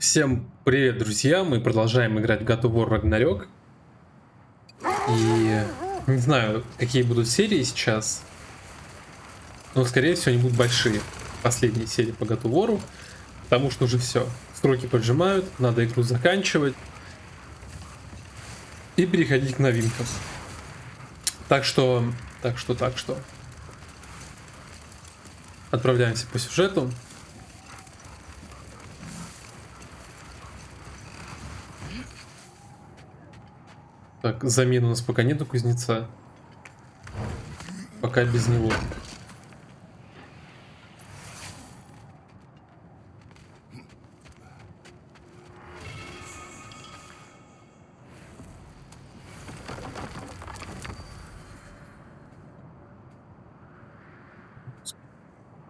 Всем привет, друзья! Мы продолжаем играть в God of War Ragnarok. И не знаю, какие будут серии сейчас, но, скорее всего, они будут большие. Последние серии по God of War, потому что уже все. Сроки поджимают, надо игру заканчивать и переходить к новинкам. Так что. Отправляемся по сюжету. Так, замены у нас пока нету кузнеца. Пока без него.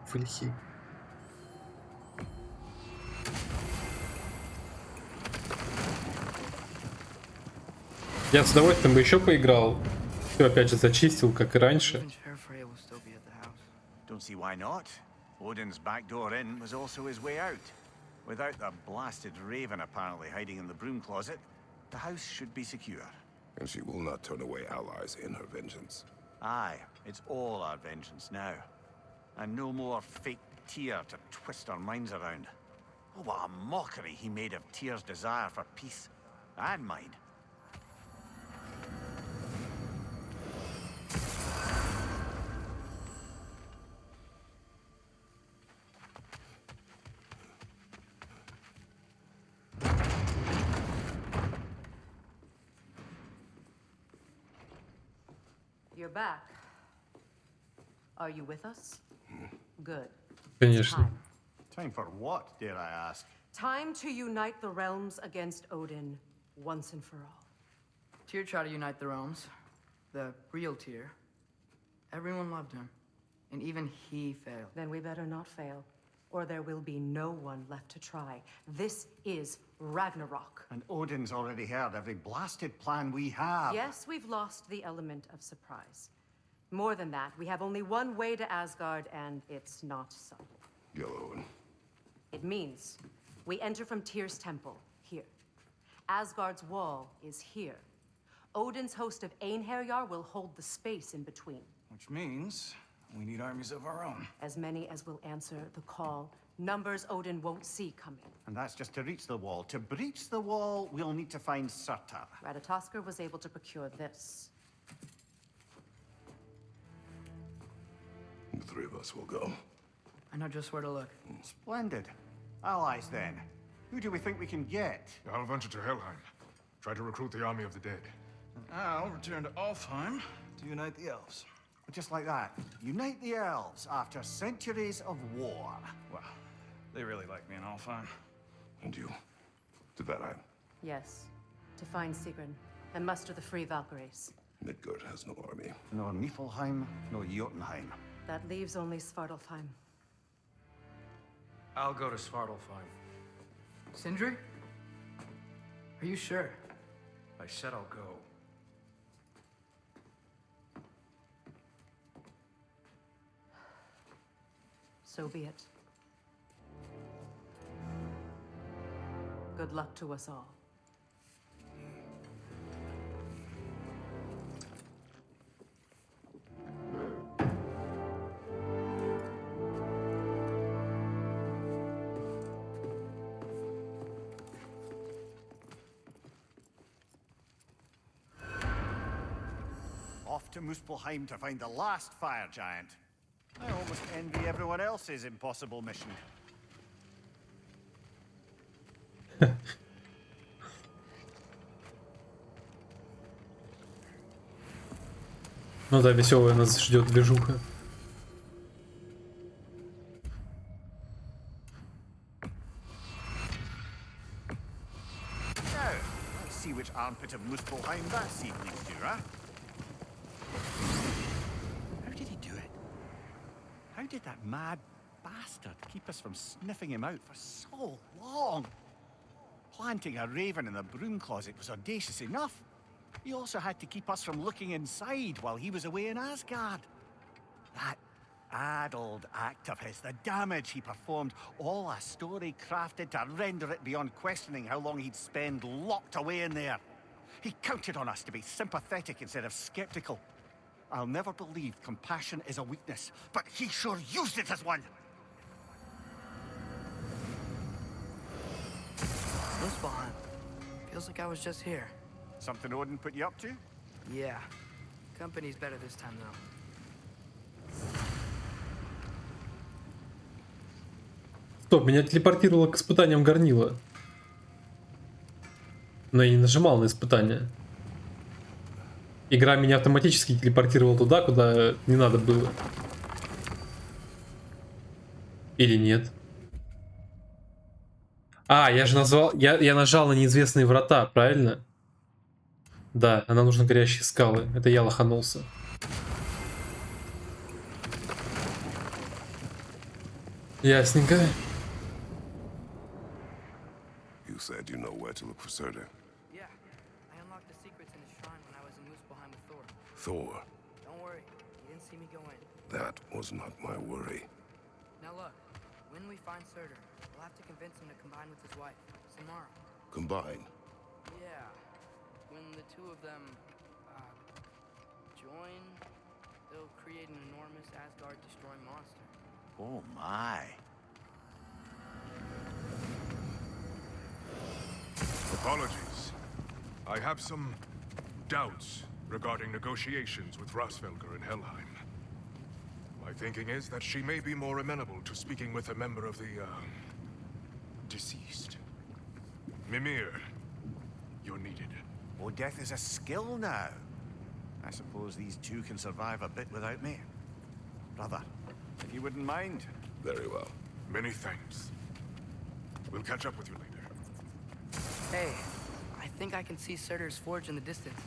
Флихи. Я с удовольствием бы еще поиграл. Все опять же зачистил, как и раньше. Don't see why not. Odin's back door in was also his way out. Without the blasted raven apparently hiding in the broom closet, the house should be secure. And she will not turn away allies in her vengeance. Aye, it's all our vengeance now. And no more fake Tyr to twist our minds around. Oh, what a mockery he made of Tyr's desire for peace. And mine. You're back. Are you with us? Good. Конечно. Time for what, dare I ask? Time to unite the realms against Odin once and for all. Tyr tried to unite the realms. The real Tyr. Everyone loved him. And even he failed. Then we better not fail, or there will be no one left to try. This is Ragnarok. And Odin's already heard every blasted plan we have. Yes, we've lost the element of surprise. More than that, we have only one way to Asgard, and it's not subtle. Yellow. It means we enter from Tyr's temple, here. Asgard's wall is here. Odin's host of Einherjar will hold the space in between. Which means we need armies of our own. As many as will answer the call. Numbers Odin won't see coming. And that's just to reach the wall. To breach the wall, we'll need to find Surtr. Ratatoskr was able to procure this. The three of us will go. I know just where to look. Splendid. Allies, then. Who do we think we can get? I'll venture to Helheim. Try to recruit the army of the dead. And I'll return to Alfheim to unite the elves. Just like that. Unite the elves after centuries of war. Well, they really like me in Alfheim. And you? To Valheim. Yes, to find Sigrun and muster the free Valkyries. Midgard has no army. No Niflheim, no Jotunheim. That leaves only Svartalfheim. I'll go to Svartalfheim. Sindri? Are you sure? I said I'll go. So be it. Good luck to us all. Off to Muspelheim to find the last fire giant. I almost envy everyone else's impossible mission. Ну да, веселая нас ждет движуха. Now, let's see which armpit of Muspelheim that seed leads to, huh? How did he do it? How did that mad bastard keep us from sniffing him out for so long? Planting a raven in the broom closet was audacious enough. He also had to keep us from looking inside while he was away in Asgard. That addled act of his, the damage he performed, all a story crafted to render it beyond questioning how long he'd spend locked away in there. He counted on us to be sympathetic instead of skeptical. I'll never believe compassion is a weakness, but he sure used it as one. Muspelheim. Feels like I was just here. Something Odin put you up to? Yeah. Company's better this time, though. Стоп, меня телепортировало к испытаниям горнила. Но я не нажимал на испытания. Игра меня автоматически телепортировала туда, куда не надо было. Или нет? А, я же назвал... Я нажал на неизвестные врата, правильно? Да, а нам нужны горящие скалы. Это я лоханулся. Ясненько. You said you know where to look for Surtr. Yeah. I unlocked the secrets in the shrine when I was in Muspelheim with Thor. Thor. Don't worry. You didn't see me go in. That was not my worry. Now look. When we find Surtr, we'll have to convince him to combine with his wife, Samara. Combine. Yeah. When the two of them, join, they'll create an enormous Asgard-destroying monster. Oh my. Apologies. I have some doubts regarding negotiations with Rasvelger in Helheim. My thinking is that she may be more amenable to speaking with a member of the, deceased. Mimir, you're needed. Oh, death is a skill now. I suppose these two can survive a bit without me. Brother, if you wouldn't mind. Very well. Many thanks. We'll catch up with you later. Hey, I think I can see Surtr's forge in the distance.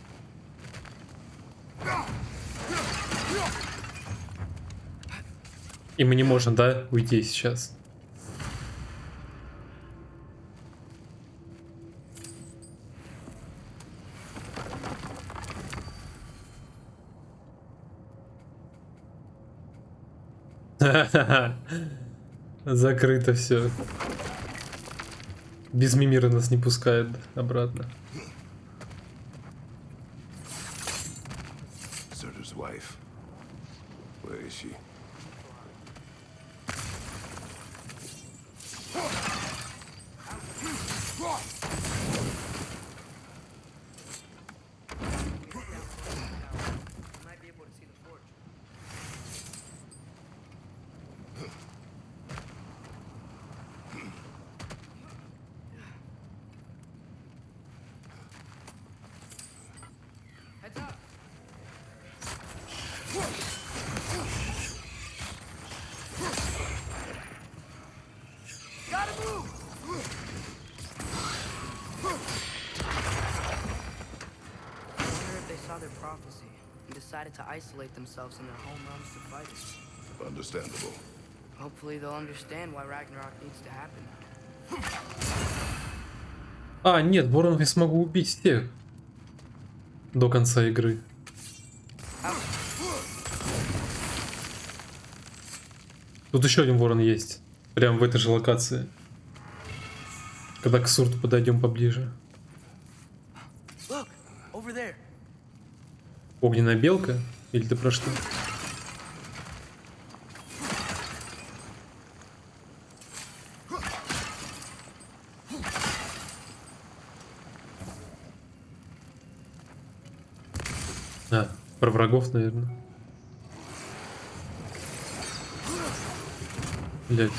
И мы не можем, да, уйти сейчас? Закрыто все. Без Мимира нас не пускает обратно. Surtr's wife. Where is she? You might be able to see the forge. Heads up! Gotta move! I wonder if they saw their prophecy and decided to isolate themselves in their home realms to fight us. Understandable. Hopefully they'll understand why Ragnarok needs to happen. А, нет, воронов я смогу убить тех. До конца игры. Тут еще один ворон есть. Прям в этой же локации. Когда к Сурту подойдем поближе. Look, over there. Огненная белка? Или ты про что? А, про врагов, наверное. Блять.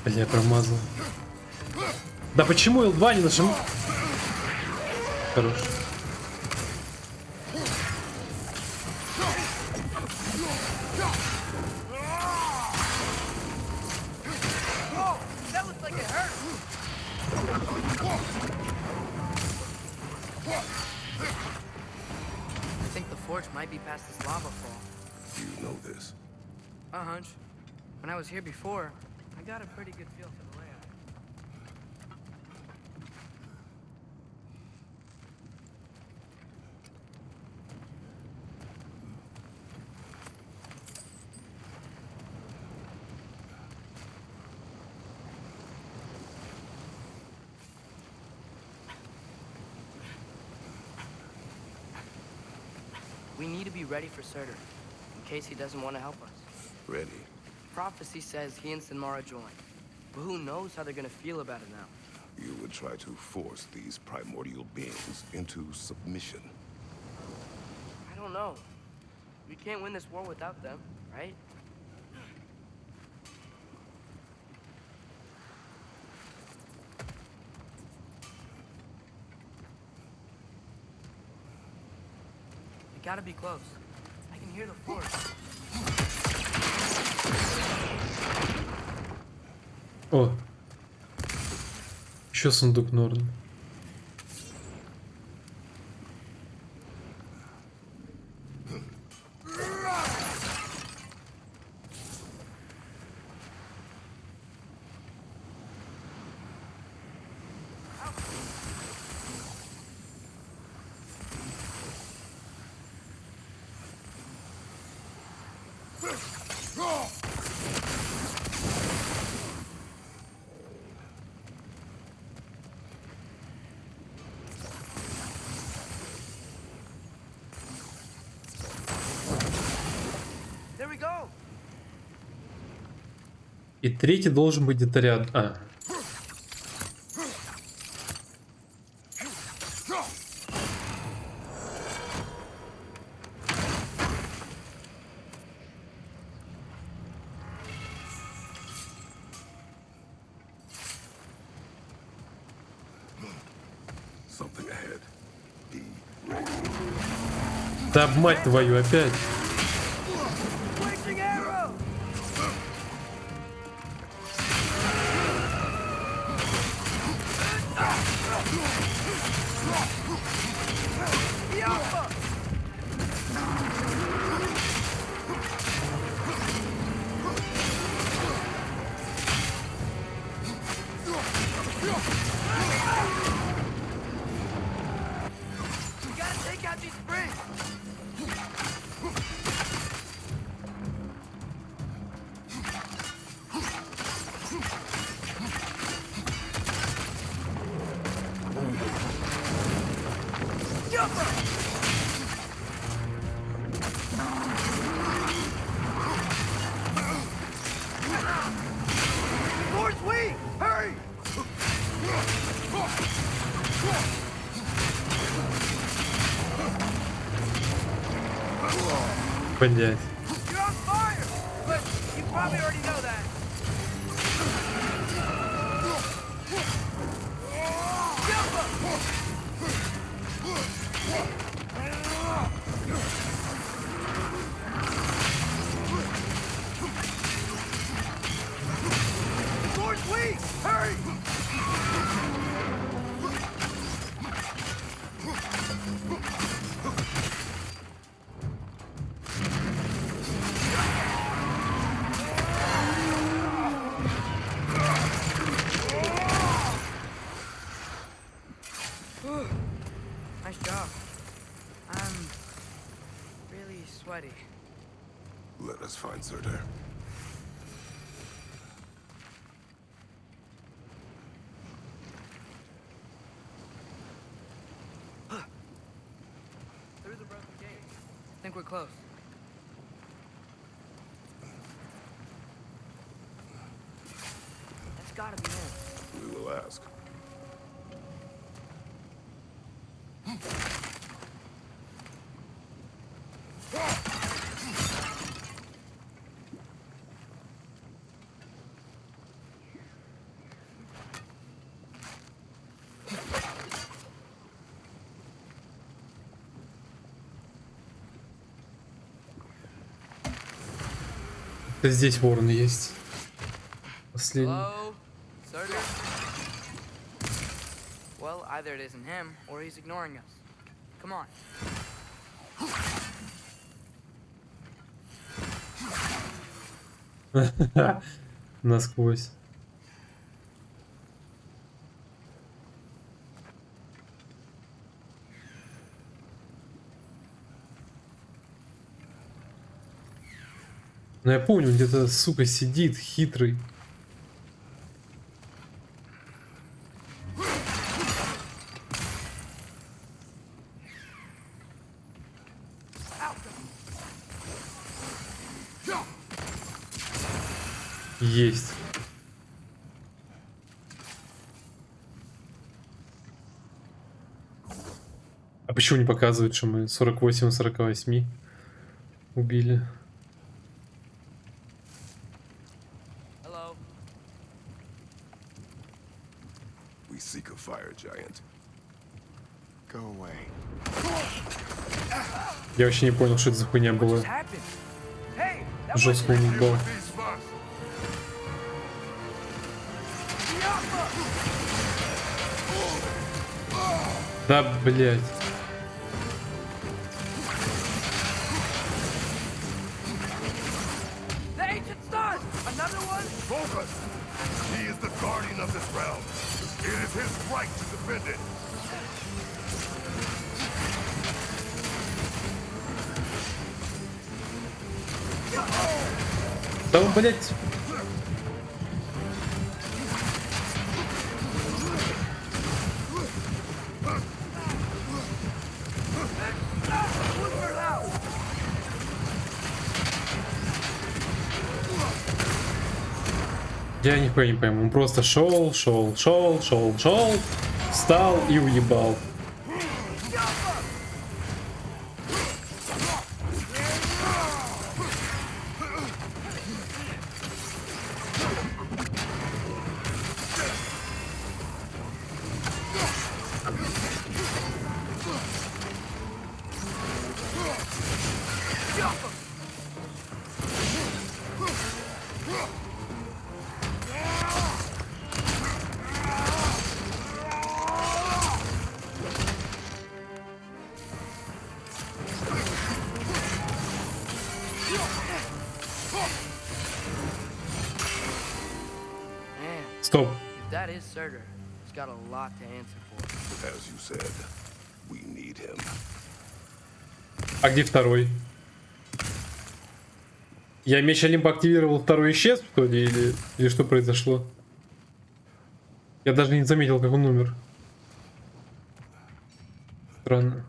Я промазал. Да почему L2 не нажимаю? Хорош. Whoa, that looks like it hurt. I think the forge might be past this lava fall. You know this. A hunch. When I was here before, I got a pretty good feel for the layout. We need to be ready for Surtr, in case he doesn't want to help us. Ready? Prophecy says he and Sinmara join, but who knows how they're gonna feel about it now. You would try to force these primordial beings into submission. I don't know. We can't win this war without them, right? We gotta be close. I can hear the force. О. Еще сундук Норн. There we go. И третий должен быть где-то рядом. А. Something ahead. Да мать твою, опять. Witching arrow. We gotta take out these springs. Force weak! Hurry! Понять. You're on fire! But you probably already know that. Force weak! Hurry! Nice job. I'm really sweaty. Let us find Surtr. Through the broken gate. Think we're close. That's gotta be it. We will ask. Здесь ворон есть. Последний. Hello, Surtr. Either it isn't him, or he's ignoring us. Come on. Насквозь. Ну я помню, он где-то, сука, сидит, хитрый. Есть. А почему не показывают, что мы 48 из 48 убили? Hello. We seek a fire giant. Go away. Я вообще не понял, что это за хуйня была. What happened? Hey, that Жестко wasn't- уебал. These first. Да, блядь. The ancient stars! Another one? Focus! He is the guardian of this realm. It is his right to defend it. Да, блядь. Я нихуя не пойму. Он просто шел, встал и уебал. Man, Стоп. if that is Surtr, he's got a lot to answer for. As you said, we need him. А где второй? Я меч Олимпа активировал, второй исчез, что ли, или что произошло? Я даже не заметил, как он умер. Странно.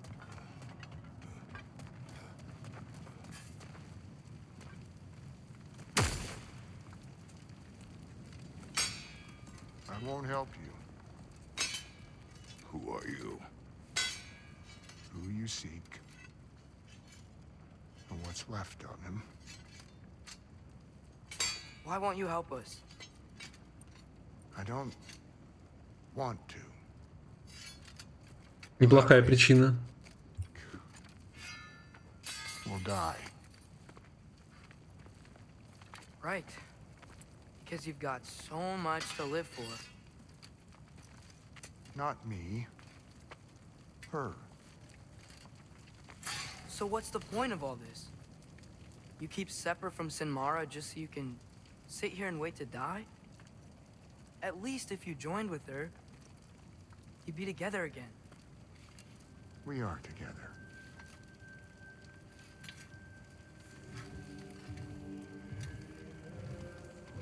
I won't help you. Who are you? Who you seek. And what's left of him. Why won't you help us? I don't want to. Неплохая причина. We'll die. Right. Because you've got so much to live for. Not me. Her. So what's the point of all this? You keep separate from Sinmara just so you can sit here and wait to die? At least if you joined with her, you'd be together again. We are together.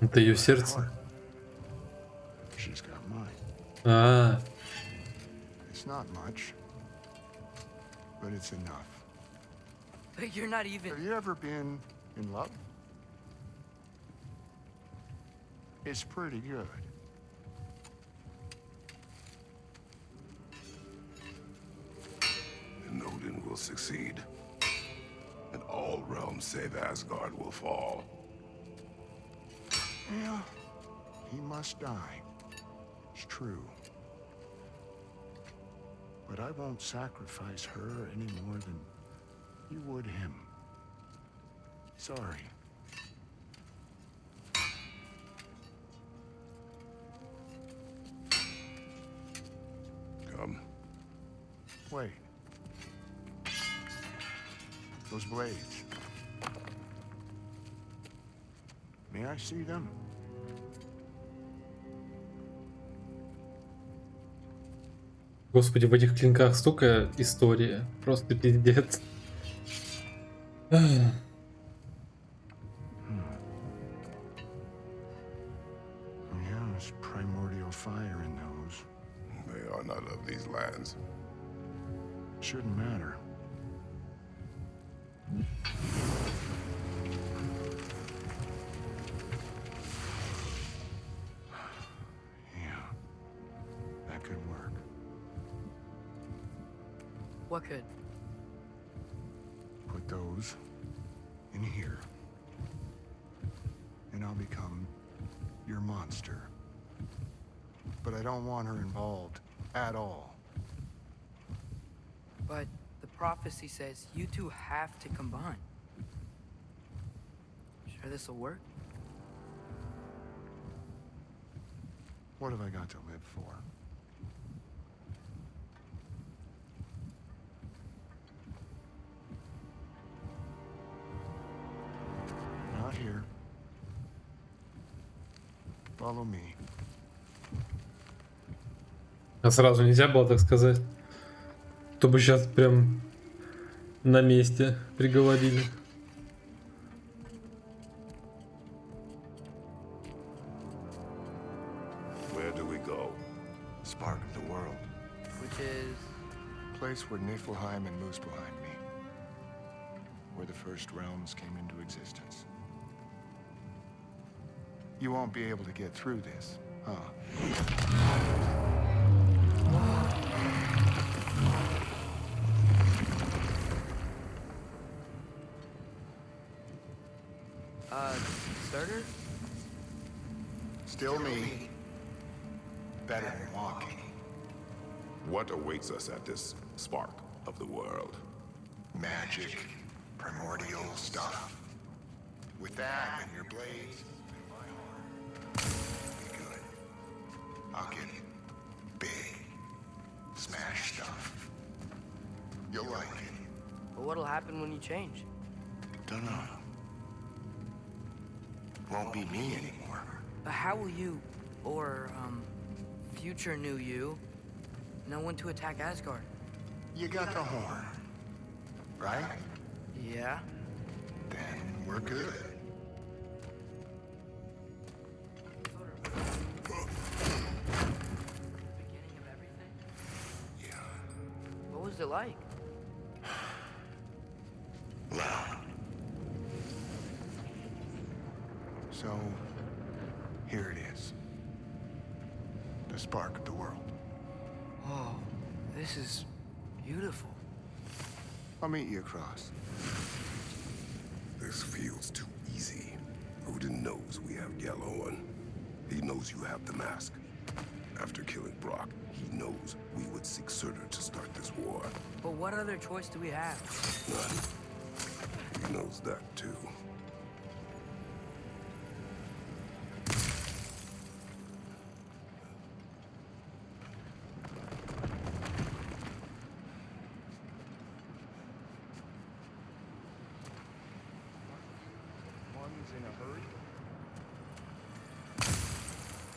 Это ее сердце. She's got mine. А, It's not much, but it's enough. But you're not even... Have you ever been in love? It's pretty good. And Odin will succeed. And all realms save Asgard will fall. Yeah, he must die. It's true. But I won't sacrifice her any more than you would him. Sorry. Come. Wait. Those blades. May I see them? Господи, в этих клинках столько истории. Просто пиздец. Yes, primordial fire in those. They are not of these lands. Shouldn't matter. Yeah, that could work. What could? Put those in here. And I'll become your monster. But I don't want her involved at all. But the prophecy says you two have to combine. Sure this'll work? What have I got to live for? Not here. Follow me. А сразу нельзя было так сказать. То бы сейчас прям на месте приговорили. Where do we go? Spark of the world. Which is... Place where Niflheim and Muspelheim meet. Where the first realms came into existence. You won't be able to get through this, huh? Surtr? Still me. Better than walking. What awaits us at this spark of the world? Magic, primordial stuff. With that and your blades and my heart, be good. I'll get big. Smash stuff. You'll like it. But what'll happen when you change? Dunno. Won't be me anymore. But how will you, or, future new you, know when to attack Asgard? You got the horn, right? Yeah? Then we're good. Beginning of everything? Yeah. What was it like? Loud. So, here it is. The spark of the world. Whoa, this is beautiful. I'll meet you across. This feels too easy. Odin knows we have yellow on. He knows you have the mask. After killing Brock, he knows we would seek Surtr to start this war. But what other choice do we have? None. He knows that too.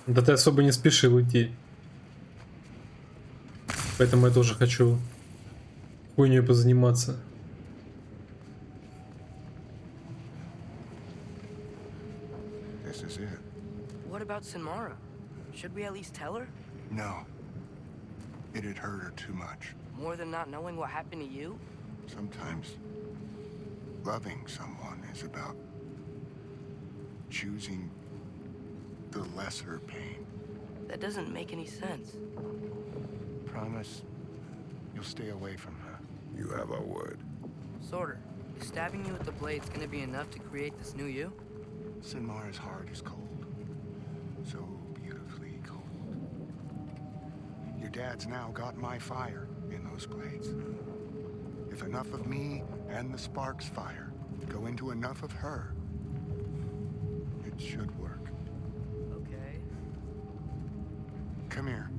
Да ты особо не спешил идти. Поэтому я тоже хочу хуйней позаниматься. This is it. What about Sinmara? Should we at least tell her? No. It'd hurt her too much. More than not knowing what happened to you? Sometimes loving someone is about choosing the lesser pain. That doesn't make any sense. Promise you'll stay away from her. You have our word. Surtr, is stabbing you with the blades gonna be enough to create this new you? Sinmara's heart is cold. So beautifully cold. Your dad's now got my fire in those blades. If enough of me and the spark's fire go into enough of her, it should work. Okay. Come here.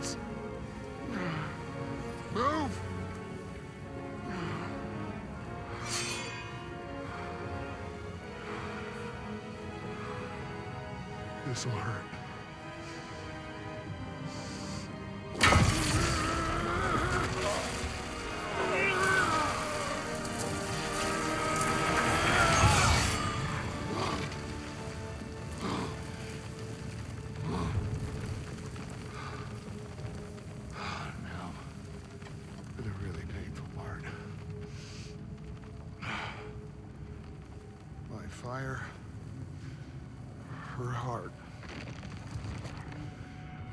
blades! Move! This'll hurt. Fire her heart.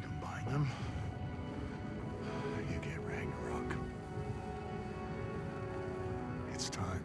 Combine them, you get Ragnarok. It's time.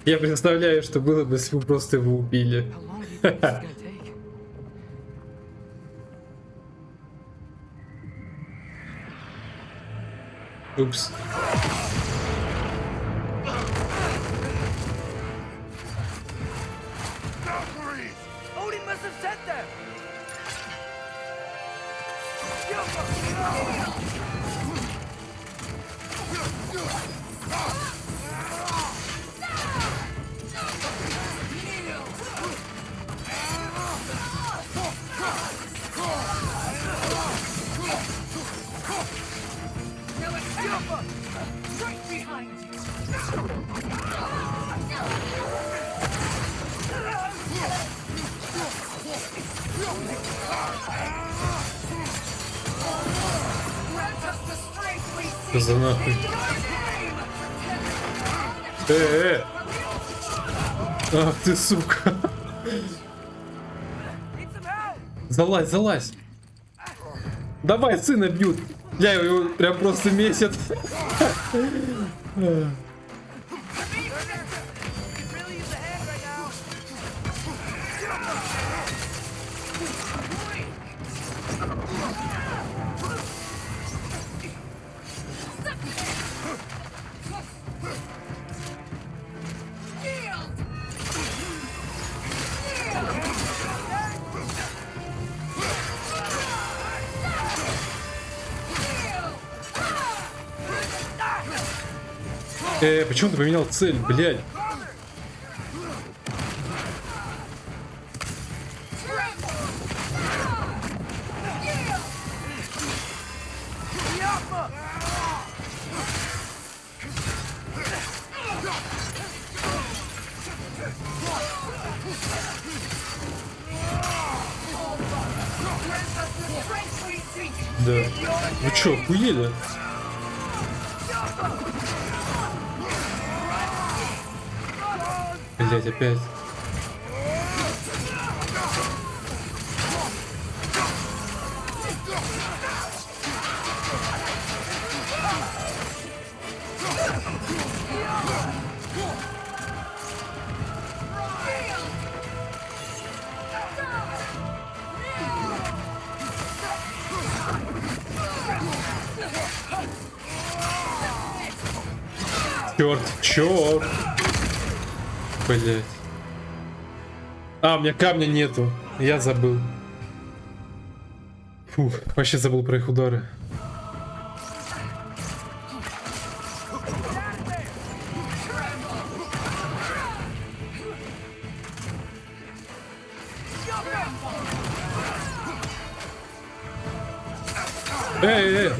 Я представляю, что было бы, если бы просто его убили. How long do you think this is gonna take? Упс. Odin must have sent them! Что за нахуй? Ах ты, сука. Залазь, залазь. Давай, сына бьют. Я его прям просто месяц. Почему ты поменял цель, блядь? Да. Вы чё, охуели? Блять, опять. Черт, черт. Блять. А, у меня камня нету. Я забыл. Фух, вообще забыл про их удары. Эй, эй.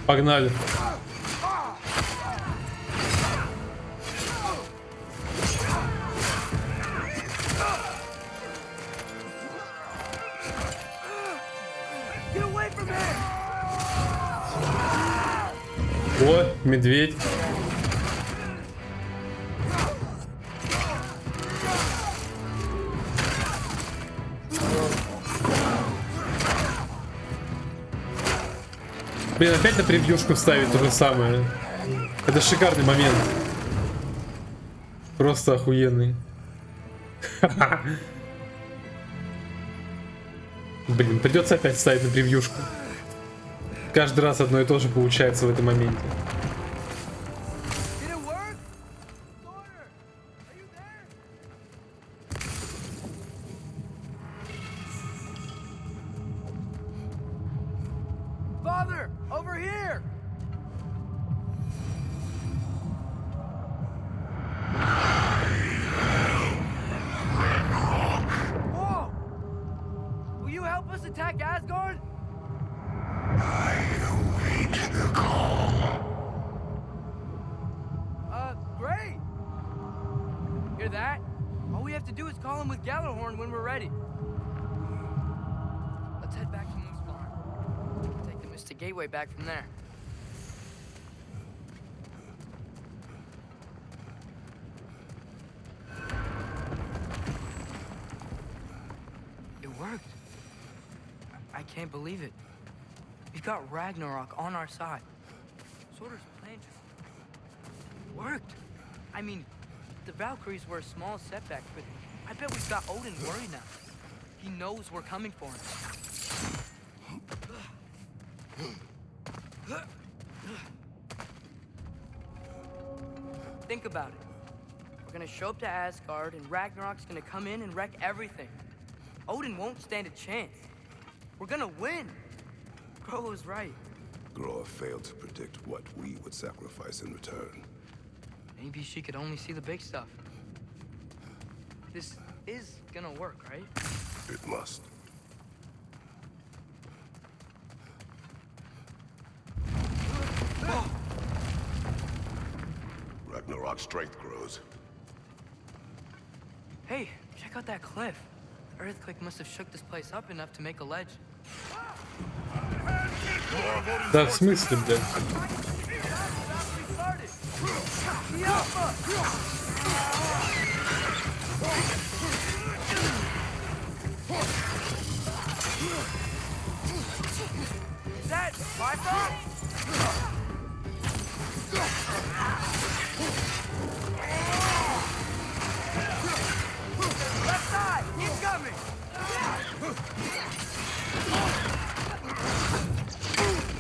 Погнали. О, медведь. Блин, опять на превьюшку вставить то же самое. Это шикарный момент. Просто охуенный. Блин, придется опять ставить на превьюшку. Каждый раз одно и то же получается в этом моменте. Father, over here! Whoa! Will you help us attack Asgard? Great! Hear that? All we have to do is call him with Gjallarhorn when we're ready. Let's head back to Muspelheim. Take the Mystic Gateway back from there. It worked. I can't believe it. We've got Ragnarok on our side. Surtr's plan just worked. I mean, the Valkyries were a small setback, but I bet we've got Odin worried now. He knows we're coming for him. Think about it. We're gonna show up to Asgard, and Ragnarok's gonna come in and wreck everything. Odin won't stand a chance. We're gonna win. Groa was right. Groa failed to predict what we would sacrifice in return. Maybe she could only see the big stuff. This is gonna work, right? It must. Ragnarok's strength grows. Hey, check out that cliff. The earthquake must have shook this place up enough to make a ledge. Да, в смысле, блядь?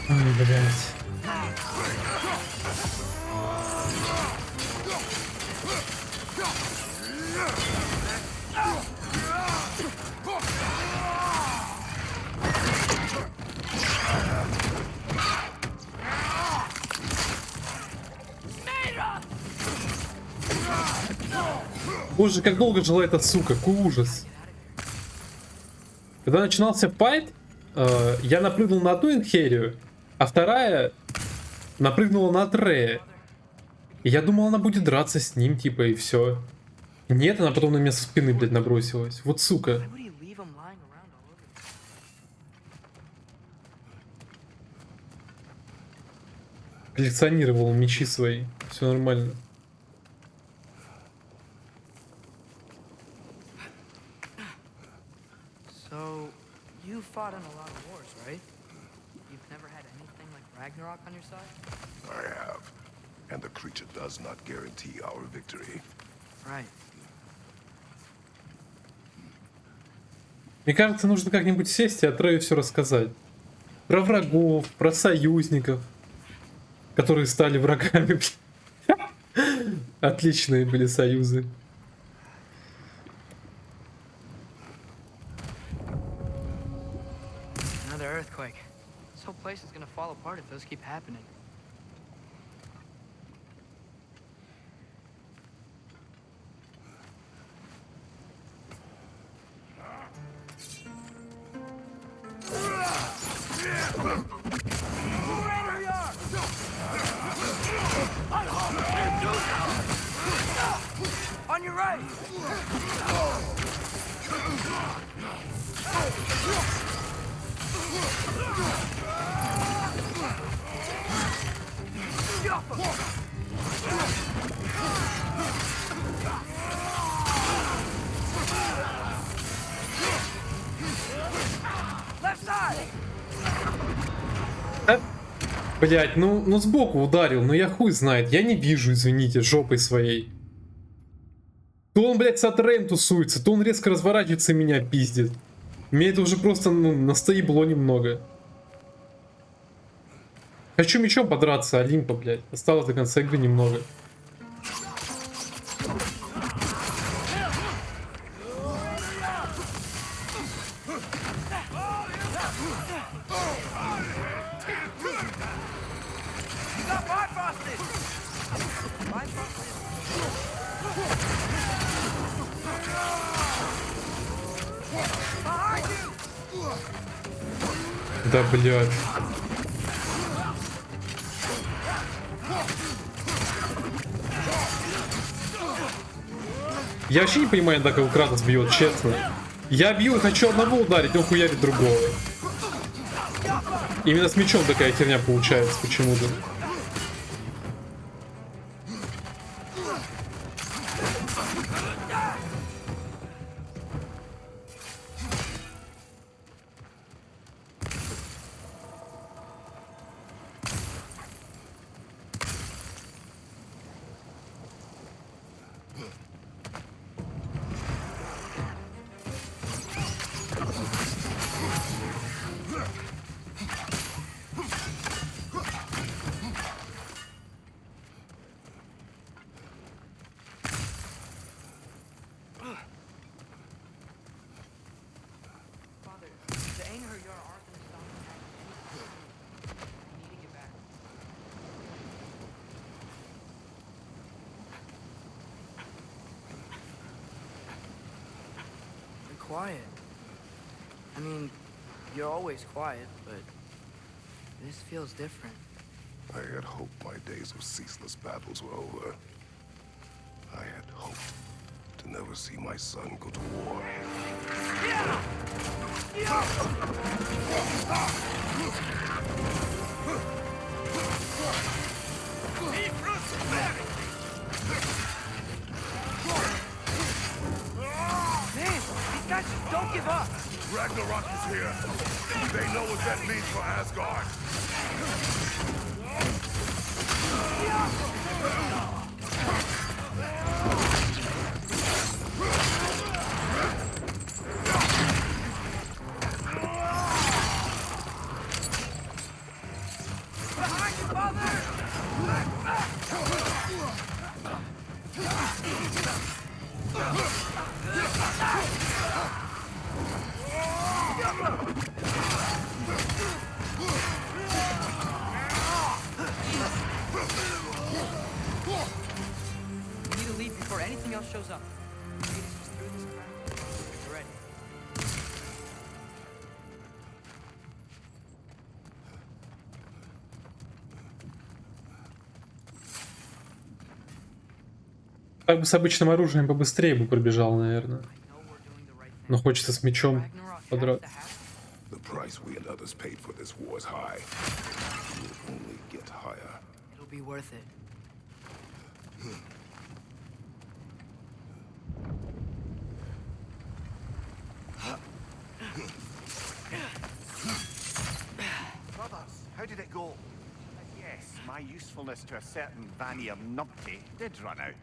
Ой, блядь. Боже, как долго жила эта сука, какой ужас. Когда начинался файт, я напрыгнул на одну инхерию, а вторая напрыгнула на Атрея. И я думал, она будет драться с ним, типа, и все. Нет, она потом на меня со спины, блядь, набросилась. Вот сука. Коллекционировал мечи свои. Все нормально. So, you fought in a lot of wars, right? You've never had anything like Ragnarok on your side? I have. And the creature does not guarantee our victory. Right. Мне кажется, нужно как-нибудь сесть и Атрею все рассказать. Про врагов, про союзников, которые стали врагами. Отличные были союзы. Another earthquake. This whole place is gonna fall apart if those keep happening. Right where we are! Блять, ну сбоку ударил, но я хуй знает, я не вижу, извините, жопой своей. То он, блядь, с Атреем тусуется, то он резко разворачивается и меня пиздит. Мне это уже просто, ну, настоебло немного. Хочу мечом подраться, Олимпа, блядь. Осталось до конца игры немного. Да, блядь. Я вообще не понимаю, да, как Кратос бьет, честно. Я бью, хочу одного ударить, он хуярит другого. Именно с мечом такая херня получается почему-то. Quiet. I mean, you're always quiet, but this feels different. I had hoped my days of ceaseless battles were over. I had hoped to never see my son go to war. Guys, just don't give up! Ragnarok is here. They know what that means for Asgard. Behind you, father! We need to leave before anything else shows up. Just through this crowd. We're ready. Так бы с обычным оружием побыстрее бы пробежал, наверное. I know we're doing the right thing. Но хочется с мечом Ragnarok has подраться. to happen. The price we and others paid for this war is high. It will only get higher. It'll be worth it. Brothers, how did it go? Yes, my usefulness to a certain Vanir numpty did run out.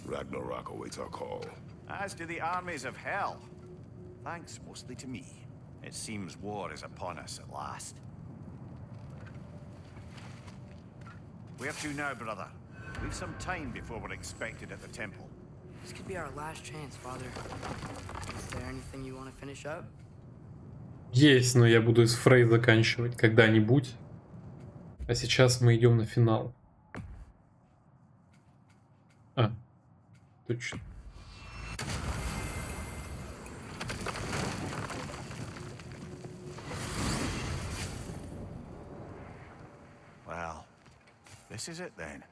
Ragnarok awaits our call. As do the armies of hell. Thanks mostly to me. It seems war is upon us at last. Where to now, brother? We've some time before we're expected at the temple. This could be our last chance, Father. Is there anything you want to finish up? Есть, но я буду из Фрей заканчивать когда-нибудь. А сейчас мы идем на финал. А, точно. Well, this is it then.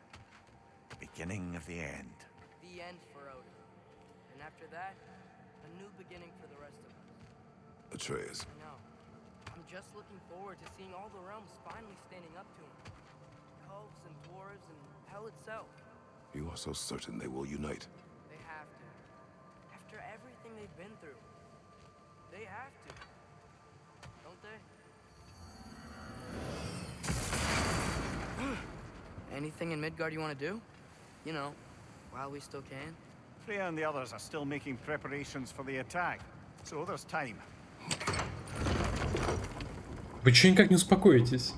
beginning of the end. The end for Odin. And after that, a new beginning for the rest of us. Atreus, I know. I'm just looking forward to seeing all the realms finally standing up to him. Elves and dwarves and hell itself. you are so certain they will unite. They have to. After everything they've been through. They have to. Don't they? Anything in Midgard you want to do? You know, while we still can. Freya and the others are still making preparations for the attack, so there's time. Вы че никак не успокоитесь?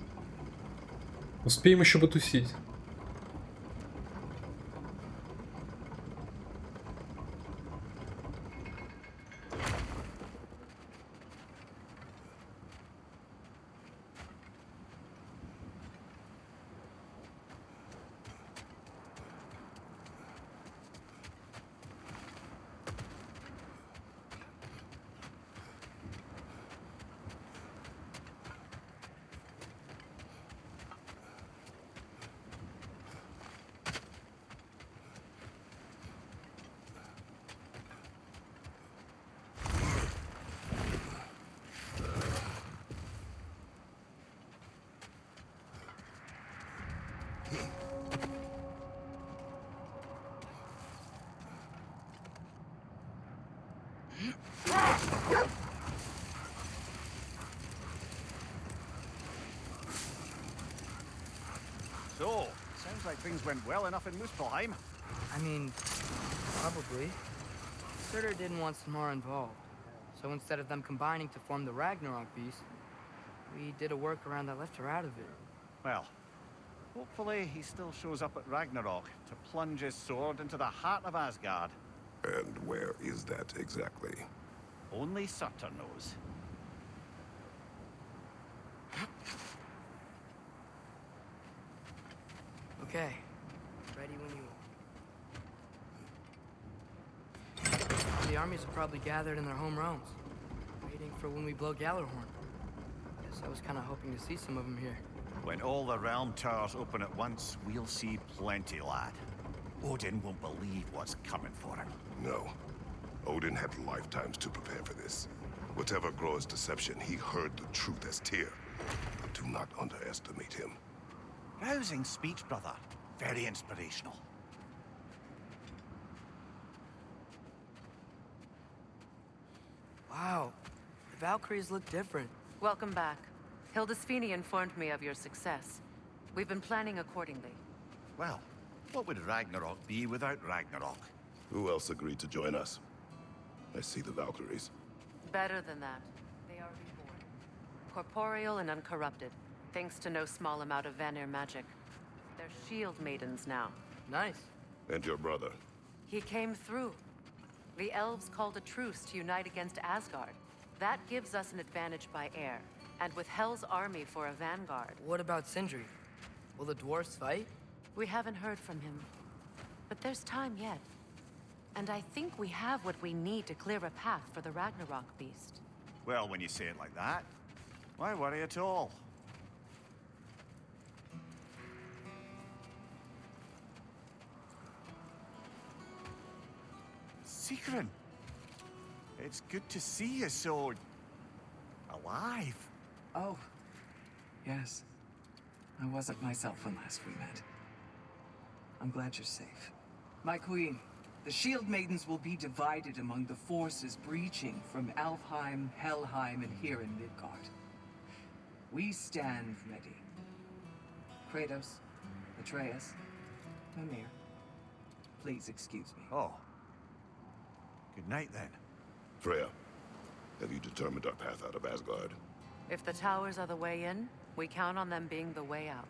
Успеем еще потусить. So, sounds like things went well enough in Muspelheim. I mean, probably. Surtr didn't want Samara involved. So instead of them combining to form the Ragnarok beast, we did a workaround that left her out of it. Well, hopefully he still shows up at Ragnarok to plunge his sword into the heart of Asgard. And where is that exactly? Only Surtr knows. Okay, ready when you are. The armies are probably gathered in their home realms, waiting for when we blow Gjallarhorn. Guess I was kind of hoping to see some of them here. When all the realm towers open at once, we'll see plenty, lad. Odin won't believe what's coming for him. No. Odin had lifetimes to prepare for this. Whatever Groa's deception, he heard the truth as Tyr. Do not underestimate him. Rousing speech, brother. Very inspirational. Wow, the Valkyries look different. Welcome back. Hildisfini informed me of your success. We've been planning accordingly. Well, what would Ragnarok be without Ragnarok? Who else agreed to join us? I see the Valkyries. Better than that. They are reborn. Corporeal and uncorrupted, thanks to no small amount of Vanir magic. They're shield maidens now. Nice. And your brother. He came through. The elves called a truce to unite against Asgard. That gives us an advantage by air, and with Hel's army for a vanguard. What about Sindri? Will the dwarves fight? We haven't heard from him. But there's time yet. And I think we have what we need to clear a path for the Ragnarok beast. Well, when you say it like that, why worry at all? Sigrun, it's good to see you so alive. Oh, yes. I wasn't myself when last we met. I'm glad you're safe. My queen, the Shield Maidens will be divided among the forces breaching from Alfheim, Helheim, and here in Midgard. We stand ready. Kratos, Atreus, Mimir, please excuse me. Oh. Good night, then. Freya, have you determined our path out of Asgard? If the towers are the way in, we count on them being the way out.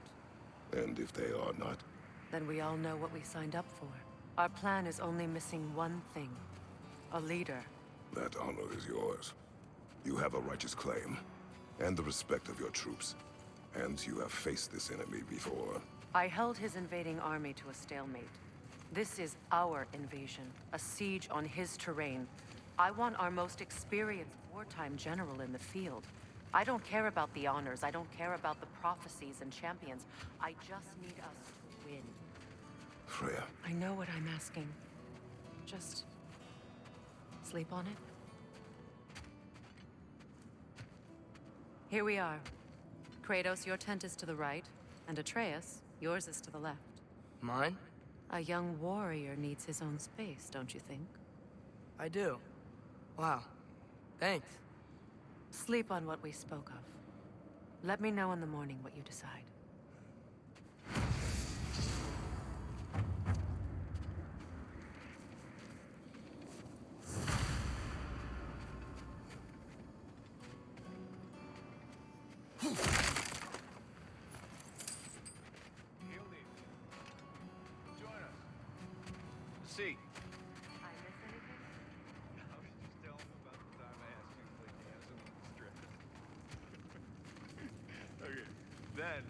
And if they are not? Then we all know what we signed up for. Our plan is only missing one thing. A leader. That honor is yours. You have a righteous claim, and the respect of your troops. And you have faced this enemy before. I held his invading army to a stalemate. This is our invasion, a siege on his terrain. I want our most experienced wartime general in the field. I don't care about the honors, I don't care about the prophecies and champions. I just need us to win. Freya. I know what I'm asking. Just sleep on it. Here we are. Kratos, your tent is to the right, and Atreus, yours is to the left. Mine? A young warrior needs his own space, don't you think? I do. Wow. Thanks. Sleep on what we spoke of. Let me know in the morning what you decide. See. I miss anything? I was just telling him about the time I asked you to play dancing with the strippers. Okay. Then,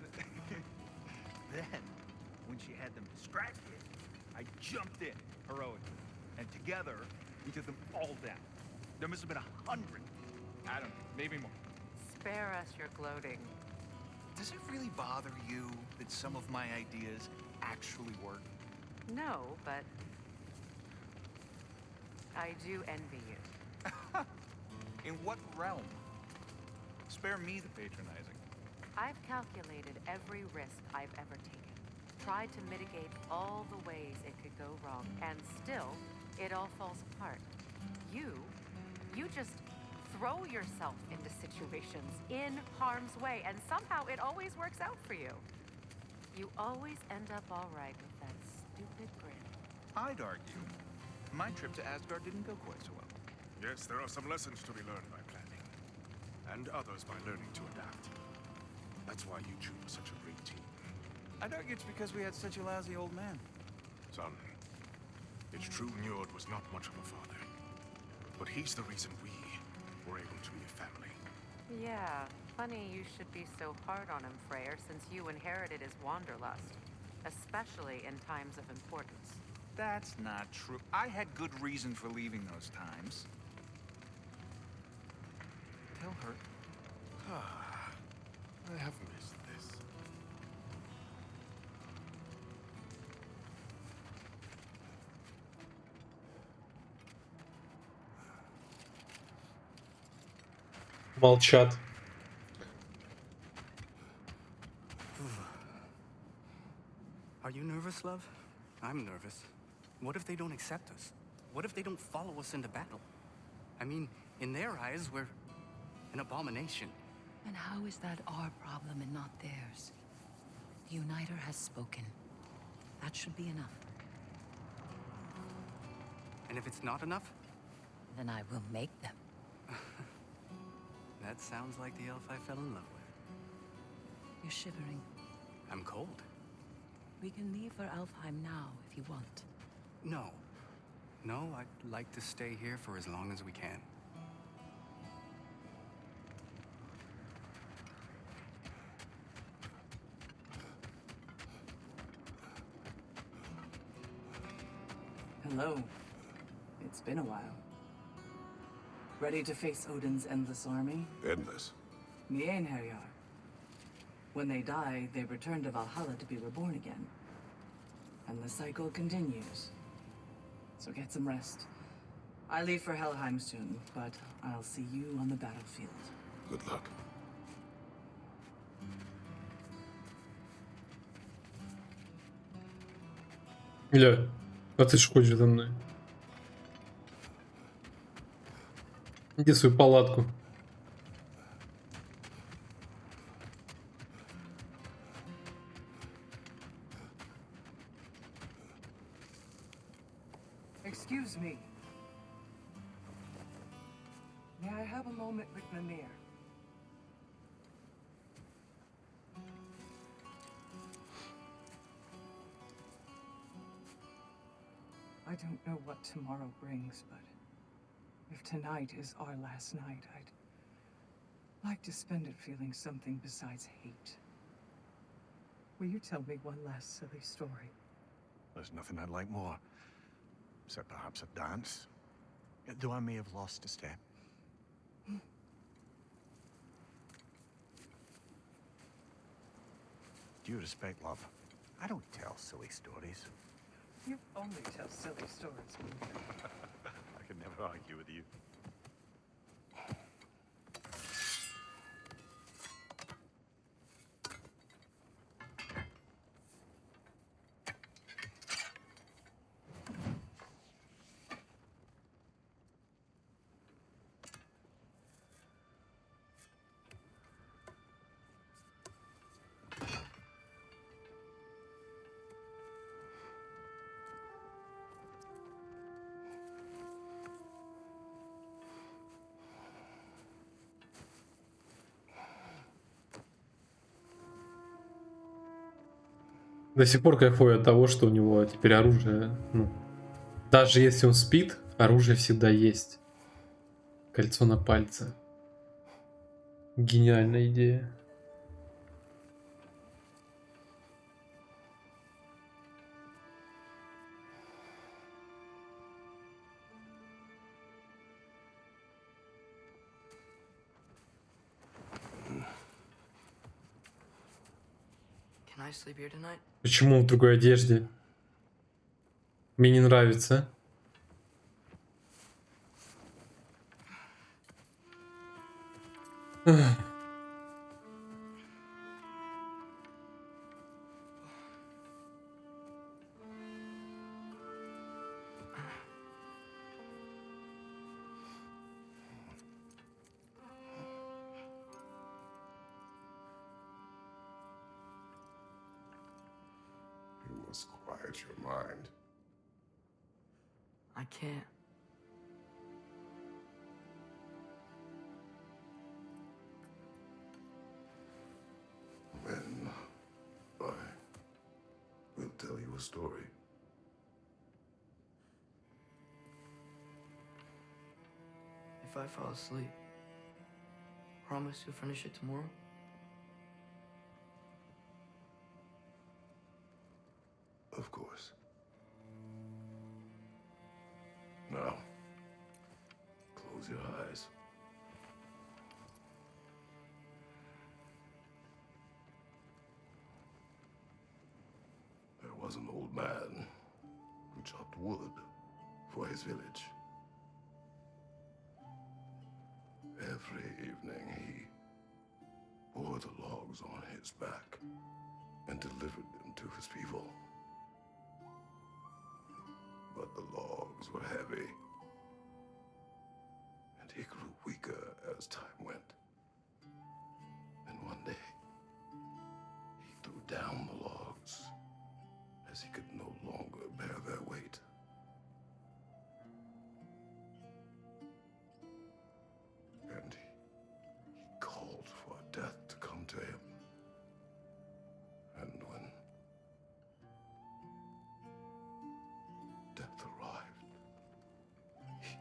when she had them distracted, I jumped in heroically, and together we took them all down. There must have been 100. I don't know, maybe more. Spare us your gloating. Does it really bother you that some of my ideas actually work? No, but I do envy you. In what realm? Spare me the patronizing. I've calculated every risk I've ever taken. Tried to mitigate all the ways it could go wrong, and still, it all falls apart. You just throw yourself into situations in harm's way, and somehow it always works out for you. You always end up all right with that stupid grin. I'd argue my trip to Asgard didn't go quite so well. Yes, there are some lessons to be learned by planning, and others by learning to adapt. That's why you two are such a great team. I'd argue it's because we had such a lousy old man. Son, it's true Njord was not much of a father, but he's the reason we were able to be a family. Yeah, funny you should be so hard on him, Freyr, since you inherited his wanderlust, especially in times of importance. That's not true. I had good reason for leaving those times. Tell her. I have missed this. Молчат. Are you nervous, love? I'm nervous. What if they don't accept us? What if they don't follow us into battle? I mean, in their eyes, we're an abomination. And how is that our problem and not theirs? The Uniter has spoken. That should be enough. And if it's not enough? Then I will make them. That sounds like the elf I fell in love with. You're shivering. I'm cold. We can leave for Alfheim now if you want. No. No, I'd like to stay here for as long as we can. Hello. It's been a while. Ready to face Odin's endless army? Endless. Mien Herjar. When they die, they return to Valhalla to be reborn again. And the cycle continues. So get some rest. I leave for Helheim soon, but I'll see you on the battlefield. Good luck. Ля, а ты ж хочешь за мной? Иди в свою палатку. Excuse me. May I have a moment with Mimir? I don't know what tomorrow brings, but if tonight is our last night, I'd like to spend it feeling something besides hate. Will you tell me one last silly story? There's nothing I'd like more. Except perhaps a dance. Though I may have lost a step. Due respect, love, I don't tell silly stories. You only tell silly stories. I can never argue with you. До сих пор кайфую от того, что у него теперь оружие, ну, даже если он спит, оружие всегда есть. Кольцо на пальце. Гениальная идея. Can I sleep here tonight? Почему в другой одежде? Мне не нравится. Ах. You must quiet your mind. I can't. Then I will tell you a story. If I fall asleep, promise you'll finish it tomorrow? Of course. Now, close your eyes. There was an old man who chopped wood for his village. Every evening he bore the logs on his back and delivered them to his people. But the logs were heavy, and he grew weaker as time went. And one day, he threw down the logs as he could no longer bear their weight. And he called for death to come to him. And when death arrived, he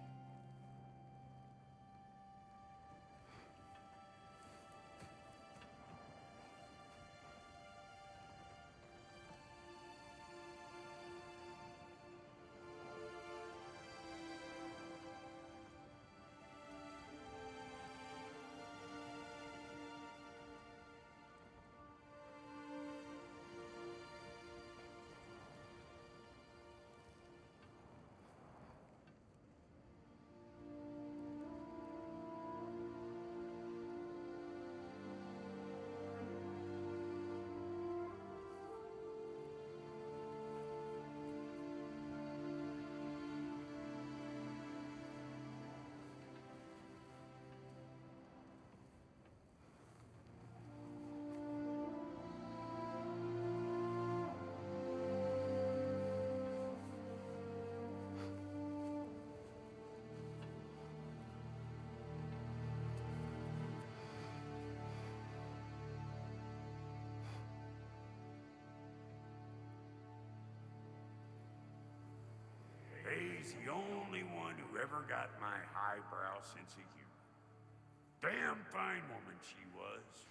He's the only one who ever got my highbrow sense of humor. Damn fine woman she was.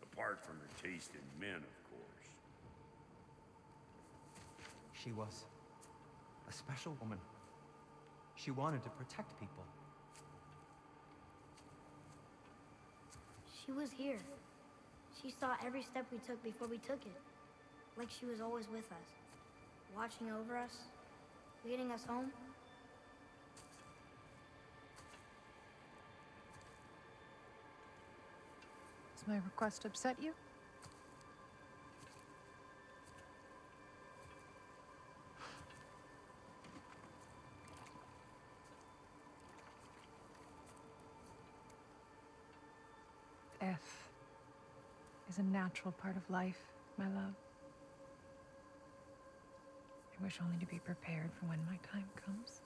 Apart from her taste in men, of course. She was a special woman. She wanted to protect people. She was here. She saw every step we took before we took it. Like she was always with us. watching over us, leading us home. Does my request upset you? Death is a natural part of life, my love. I wish only to be prepared for when my time comes.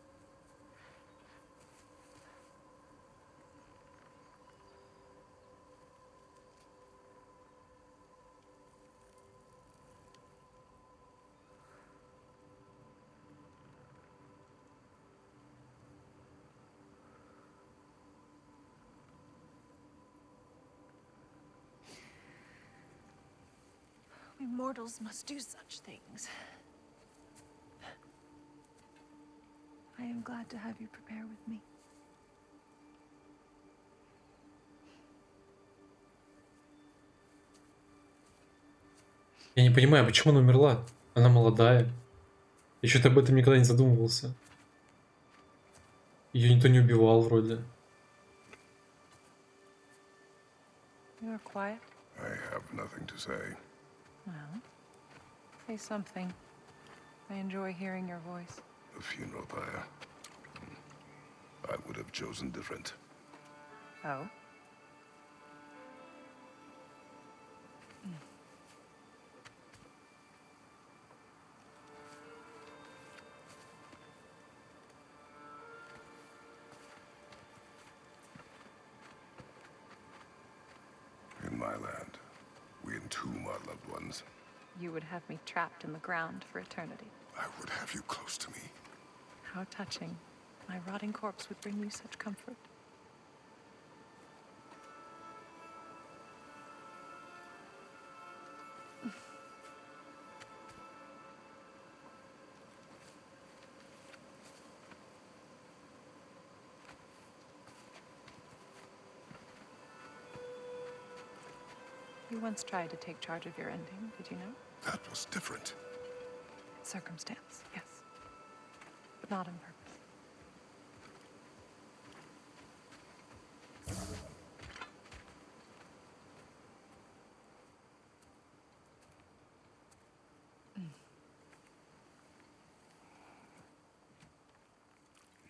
We mortals must do such things. I am glad to have you prepare with me. Я не понимаю, почему она умерла? Она молодая. Я что-то об этом никогда не задумывался. Ее никто не убивал вроде. You are quiet. I have nothing to say. Well, say something. I enjoy hearing your voice. The funeral pyre. I would have chosen different. Oh? In my land, we entomb our loved ones. You would have me trapped in the ground for eternity. I would have you close to me. How touching. My rotting corpse would bring you such comfort. You once tried to take charge of your ending, did you know? That was different. Circumstance, yes. But not on purpose.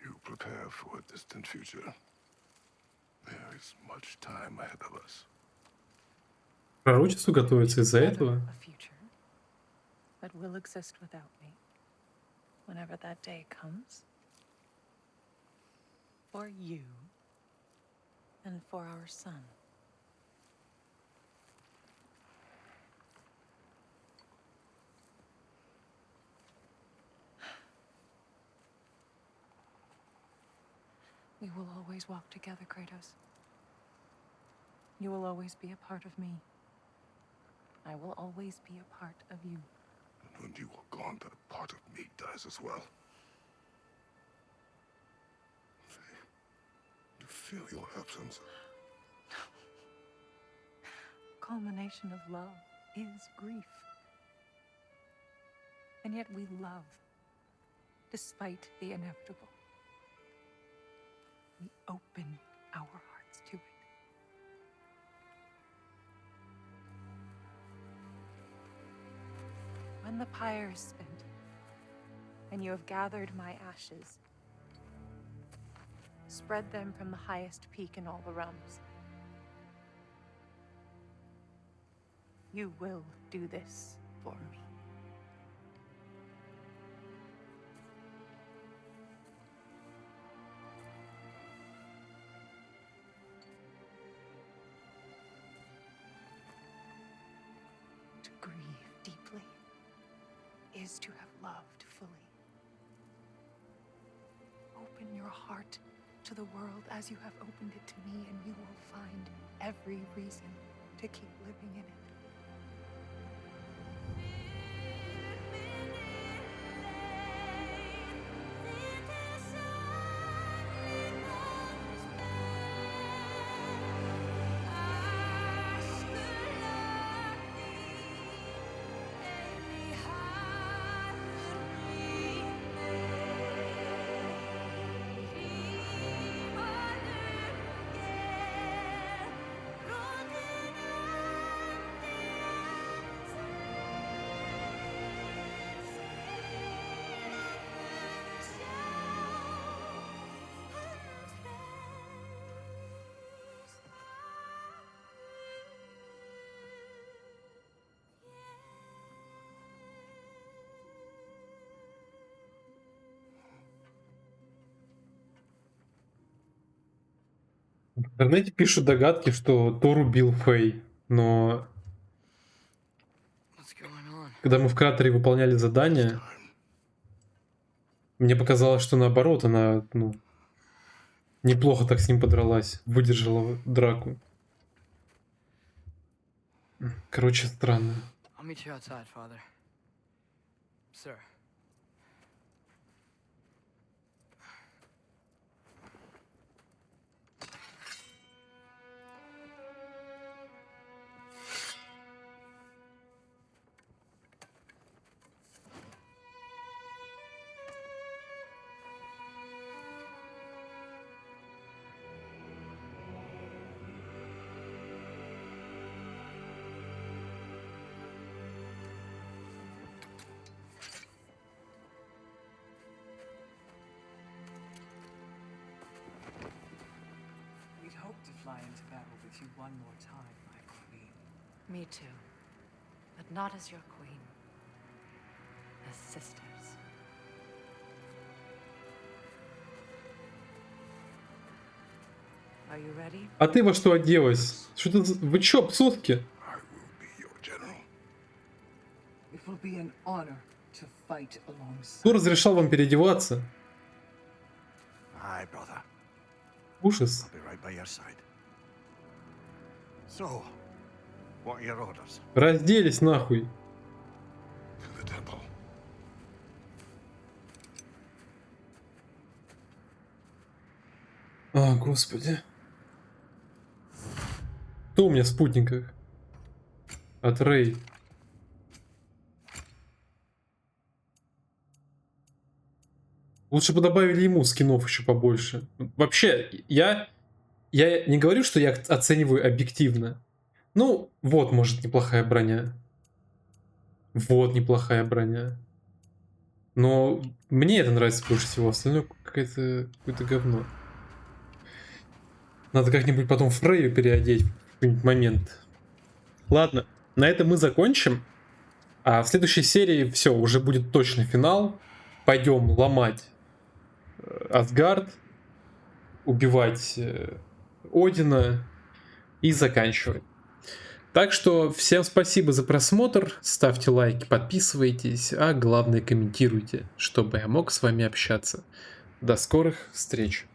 You prepare for a distant future. There is much time ahead of us. Пророчеству готовится из-за этого? A future that will exist without me. Whenever that day comes. For you. And for our son. We will always walk together, Kratos. You will always be a part of me. I will always be a part of you. And when you are gone, that part of me dies as well. I feel your absence. Culmination of love is grief. And yet we love, despite the inevitable. We open our hearts to it. When the pyre is spent, and you have gathered my ashes, spread them from the highest peak in all the realms. You will do this for me. To grieve deeply is to have loved fully. Open your heart to the world as you have opened it to me, and you will find every reason to keep living in it. В интернете пишут догадки, что Тор убил Фэй, но когда мы в кратере выполняли задание, мне показалось, что наоборот, она, ну, неплохо так с ним подралась, выдержала драку. Короче, странно. I'll meet you outside, Father. Sir. We'd hoped to fly into battle with you one more time, my queen. Me too. But not as your queen. As sisters. Are you ready? А ты во что оделась? Что ты... Вы чё, псовки? It will be an honor to fight alongside. Кто разрешал вам переодеваться? Aye, brother. Ужас. I'll be right by your side. So, what are your orders? Разделись нахуй. To the temple. А, господи. Кто у меня в спутниках? Атрей. Лучше бы добавили ему скинов еще побольше. Вообще, я не говорю, что я оцениваю объективно. Ну, вот, может, неплохая броня. Вот, неплохая броня. Но мне это нравится больше всего. Остальное какое-то говно. Надо как-нибудь потом Фрейю переодеть в какой-нибудь момент. Ладно, на этом мы закончим. А в следующей серии все, уже будет точно финал. Пойдем ломать Асгард, убивать Одина и заканчивать. Так что всем спасибо за просмотр. Ставьте лайки, подписывайтесь, а главное комментируйте, чтобы я мог с вами общаться. До скорых встреч.